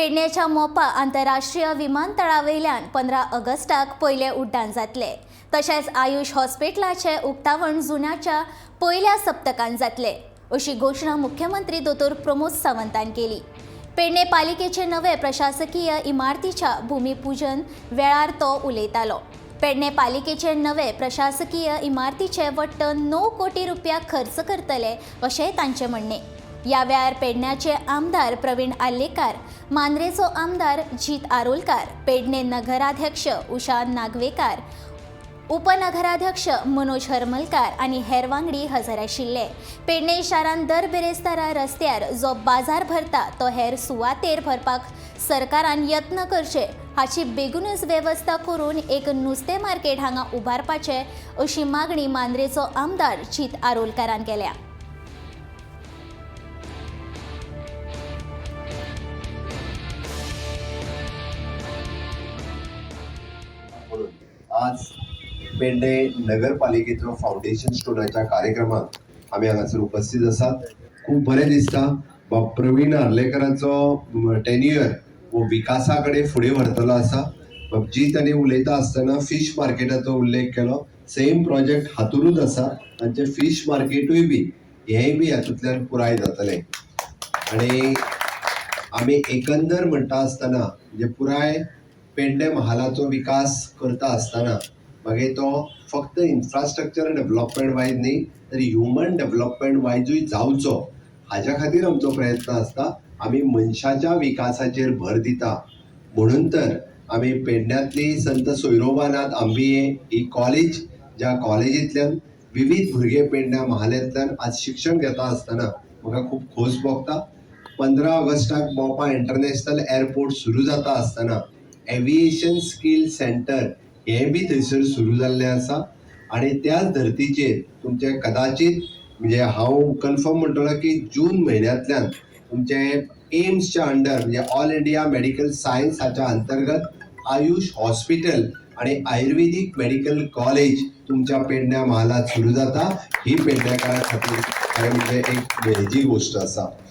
पेडणेच्या मोपा आंतरराष्ट्रीय विमानतळावयल्यान 15 ऑगस्टाक पयले उड्डाण जातले। तशेंच आयुष हॉस्पिटलाचे उक्तावण जुन्याच्या पयल्या सप्तकांत जातले, अशी घोषणा मुख्यमंत्री दोतोर प्रमोद सावंतान केली। पेडणे पालिकेचे नवे प्रशासकीय इमारतीच्या भूमिपूजन वेळार तो उलयतालो। पेडणे पालिकेचे नवे प्रशासकीय इमारतीचे वट्ट 9 कोटी रुपया खर्च करतले, अशें तांचे म्हणणे। या वेळार पेडण्याचे आमदार प्रवीण आल्लेकार, मांद्रेचो आमदार जीत आरोलकार, पेडणे नगराध्यक्ष उषा नागवेकार, उपनगराध्यक्ष मनोज हरमलकार आनी हेर वांगडी हजर आशिल्ले। पेडणे शारांत दर बेरेस्तारा रस्त्यार जो बाजार भरता तो हेर सुवातेर भरपाक सरकारान यत्न करचे, हाची बेगूनच वेवस्था करून एक नुस्तें मार्केट हांगा उबारपाचे, अशी मागणी मांद्रेचो आमदार जीत आरोलकारान केल्या। आज पेडणे नगरपालिकेचो फाउंडेशन स्टोनाच्या कार्यक्रमात आम्ही हांगासर उपस्थित आसात। खूप बरें दिसता प्रवीण आर्लेकरांचो टेन्युअर वो विकासा कडेन फुडें व्हरतलो आसा। जी ताणें उलयता आसतना फिश मार्केटाचो उल्लेख केलो, सेम प्रोजेक्ट हातूरूच आसा। तांचे फिश मार्केटूय बी हेंय बी हातूंतल्यान पुराय जातलें। आनी आमी एकंदर म्हणटा आसतना म्हणजे पुराय पेडणे महालाचो विकास करता आसतना मागीर तो फक्त इन्फ्रास्ट्रक्चर डेव्हलपमेंट वायज न्ही तर ह्युमन डेव्हलपमेंट वायजूय जावचो, हाज्या खातीर आमचो प्रयत्न आसता। आमी मनशाच्या विकासाचेर भर दिता म्हणून तर आमी पेडण्यांतली संत सोयरोबानाथ आंबिये ही कॉलेज, ज्या कॉलेजींतल्यान विविध भुरगे पेडण्या महालांतल्यान आज शिक्षण घेता आसतना म्हाका खूब खोस भोगता। 15 ऑगस्टाक मोपा इंटरनॅशनल एअरपोर्ट सुरू जाता आसतना एव्हिएशन स्किल सेंटर हे बी थंयसर सुरू जाल्लें आसा। आनी त्याच धर्तीचेर तुमचे कदाचित म्हणजे हांव कन्फर्म म्हणटलो की जून म्हयन्यांतल्यान तुमचे एम्सच्या अंडर म्हणजे ऑल इंडिया मेडिकल सायन्स हाच्या अंतर्गत आयुष हॉस्पिटल आणि आयुर्वेदिक मेडिकल कॉलेज तुमच्या पेडण्या महालात सुरू जाता। ही पेडणेकारां खातीर म्हणजे एक वेगळी गोष्ट आसा।